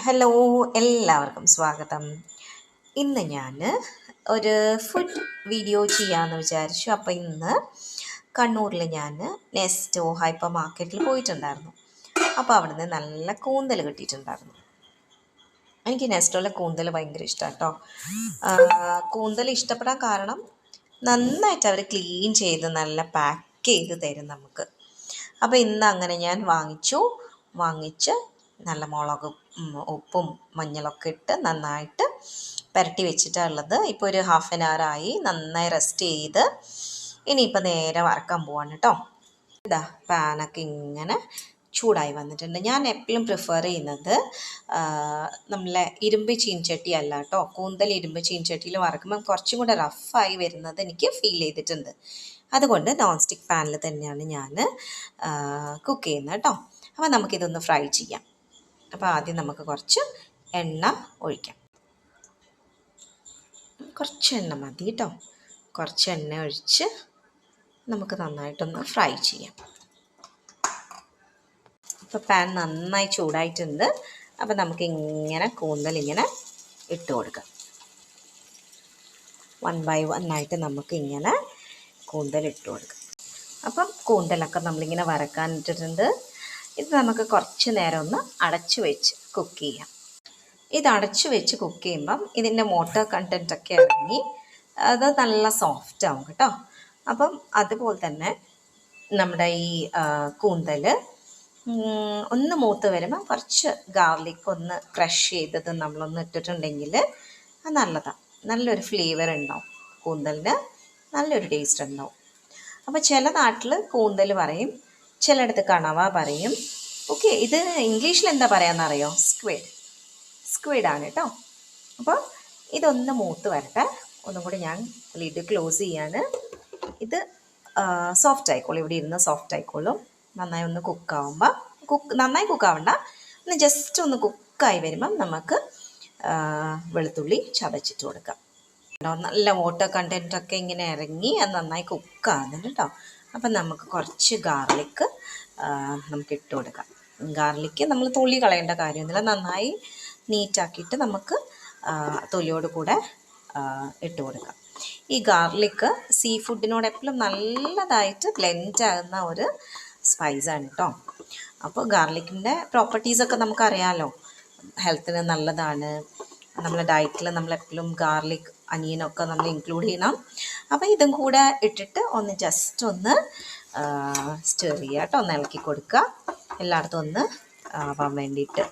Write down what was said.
Hello, എല്ലാവർക്കും സ്വാഗതം. ഇന്ന് ഞാൻ ഒരു ഫുഡ് വീഡിയോ ചെയ്യാമെന്ന് വിചാരിച്ചു. അപ്പോൾ ഇന്ന് കണ്ണൂരിൽ ഞാൻ നെസ്റ്റോ ഹൈപ്പർ മാർക്കറ്റിൽ പോയിട്ടുണ്ടായിരുന്നു. അപ്പോൾ അവിടുന്ന് നല്ല കൂന്തൽ കിട്ടിയിട്ടുണ്ടായിരുന്നു. എനിക്ക് നെസ്റ്റോയിലെ കൂന്തൽ ഭയങ്കര ഇഷ്ടമാണ് കേട്ടോ. കൂന്തൽ ഇഷ്ടപ്പെടാൻ കാരണം നന്നായിട്ട് അവർ ക്ലീൻ ചെയ്ത് നല്ല പാക്ക് ചെയ്ത് തരും നമുക്ക്. അപ്പോൾ ഇന്ന് അങ്ങനെ ഞാൻ വാങ്ങിച്ച് നല്ല മുളകും ഉപ്പും മഞ്ഞളൊക്കെ ഇട്ട് നന്നായിട്ട് പുരട്ടി വെച്ചിട്ടുള്ളത്. ഇപ്പോൾ ഒരു ഹാഫ് ആൻ അവർ ആയി, നന്നായി റെസ്റ്റ് ചെയ്ത് ഇനിയിപ്പോൾ നേരെ വറക്കാൻ പോവാണ് കേട്ടോ. ഇതാ പാനൊക്കെ ഇങ്ങനെ ചൂടായി വന്നിട്ടുണ്ട്. ഞാൻ എപ്പോഴും പ്രിഫർ ചെയ്യുന്നത് നമ്മളെ ഇരുമ്പ് ചീൻചട്ടി അല്ല കേട്ടോ. കൂന്തൽ ഇരുമ്പ് ചീൻചട്ടിയിൽ വറക്കുമ്പോൾ കുറച്ചും കൂടെ റഫായി വരുന്നത് എനിക്ക് ഫീൽ ചെയ്തിട്ടുണ്ട്. അതുകൊണ്ട് നോൺ സ്റ്റിക്ക് പാനിൽ തന്നെയാണ് ഞാൻ കുക്ക് ചെയ്യുന്നത് കേട്ടോ. അപ്പോൾ നമുക്കിതൊന്ന് ഫ്രൈ ചെയ്യാം. അപ്പോൾ ആദ്യം നമുക്ക് കുറച്ച് എണ്ണ ഒഴിക്കാം. കുറച്ച് എണ്ണ മതി കേട്ടോ. കുറച്ച് എണ്ണ ഒഴിച്ച് നമുക്ക് നന്നായിട്ടൊന്ന് ഫ്രൈ ചെയ്യാം. ഇപ്പോൾ പാൻ നന്നായി ചൂടായിട്ടുണ്ട്. അപ്പോൾ നമുക്ക് ഇങ്ങനെ കൂന്തൽ ഇങ്ങനെ ഇട്ട് കൊടുക്കാം. 1 by 1 ആയിട്ട് നമുക്ക് ഇങ്ങനെ കൂന്തൽ ഇട്ട് കൊടുക്കാം. അപ്പം കൂന്തലൊക്കെ നമ്മളിങ്ങനെ വറക്കാൻ ഇട്ടിട്ടുണ്ട്. ഇത് നമുക്ക് കുറച്ച് നേരം ഒന്ന് അടച്ചു വെച്ച് കുക്ക് ചെയ്യാം. ഇത് അടച്ചു വെച്ച് കുക്ക് ചെയ്യുമ്പം ഇതിൻ്റെ വാട്ടർ കണ്ടൻറ്റൊക്കെ ഇറങ്ങി അത് നല്ല സോഫ്റ്റ് ആവും കേട്ടോ. അപ്പം അതുപോലെ തന്നെ നമ്മുടെ ഈ കൂന്തൽ ഒന്ന് മൂത്ത് വരുമ്പോൾ കുറച്ച് ഗാർലിക് ഒന്ന് ക്രഷ് ചെയ്തത് നമ്മളൊന്ന് ഇട്ടിട്ടുണ്ടെങ്കിൽ അത് നല്ലതാണ്. നല്ലൊരു ഫ്ലേവർ ഉണ്ടാവും, കൂന്തലിന് നല്ലൊരു ടേസ്റ്റ് ഉണ്ടാവും. അപ്പോൾ ചില നാട്ടിൽ കൂന്തൽ പറയും, ചിലയിടത്ത് കണവ പറയും. ഓക്കെ, ഇത് ഇംഗ്ലീഷിൽ എന്താ പറയാമെന്നറിയോ? സ്ക്വിഡാണ് കേട്ടോ. അപ്പോൾ ഇതൊന്ന് മൂത്ത് വരട്ടെ. ഒന്നും കൂടി ഞാൻ ലിഡ് ക്ലോസ് ചെയ്യാണ്. ഇത് സോഫ്റ്റ് ആയിക്കോളും, ഇവിടെ ഇരുന്ന് സോഫ്റ്റ് ആയിക്കോളും. നന്നായി ഒന്ന് കുക്കാവുമ്പോൾ നന്നായി കുക്കാവണ്ട, ഒന്ന് ജസ്റ്റ് ഒന്ന് കുക്കായി വരുമ്പം നമുക്ക് വെളുത്തുള്ളി ചതച്ചിട്ട് കൊടുക്കാം. നല്ല വാട്ടർ കണ്ടൻറ്റൊക്കെ ഇങ്ങനെ ഇറങ്ങി അത് നന്നായി കുക്കാകുന്നുണ്ട് കേട്ടോ. അപ്പം നമുക്ക് കുറച്ച് ഗാർലിക്ക് നമുക്ക് ഇട്ട് കൊടുക്കാം. ഗാർലിക്ക് നമ്മൾ തൊലി കളയേണ്ട കാര്യമൊന്നുമില്ല, നന്നായി നീറ്റാക്കിയിട്ട് നമുക്ക് തൊലിയോട് കൂടെ ഇട്ട് കൊടുക്കാം. ഈ ഗാർലിക്ക് സീ ഫുഡിനോട് എപ്പോഴും നല്ലതായിട്ട് ബ്ലെൻഡ് ആകുന്ന ഒരു സ്പൈസാണ് കേട്ടോ. അപ്പോൾ ഗാർലിക്കിൻ്റെ പ്രോപ്പർട്ടീസൊക്കെ നമുക്കറിയാമല്ലോ, ഹെൽത്തിന് നല്ലതാണ്. നമ്മളെ ഡയറ്റിൽ നമ്മളെപ്പോഴും ഗാർലിക് അനിയനൊക്കെ നമ്മൾ ഇൻക്ലൂഡ് ചെയ്യണം. അപ്പോൾ ഇതും കൂടെ ഇട്ടിട്ട് ഒന്ന് ജസ്റ്റ് ഒന്ന് സ്റ്റർ ചെയ്യുക കേട്ടോ, ഒന്ന് ഇളക്കി കൊടുക്കുക എല്ലായിടത്തും ഒന്ന് ആവാൻ വേണ്ടിയിട്ട്.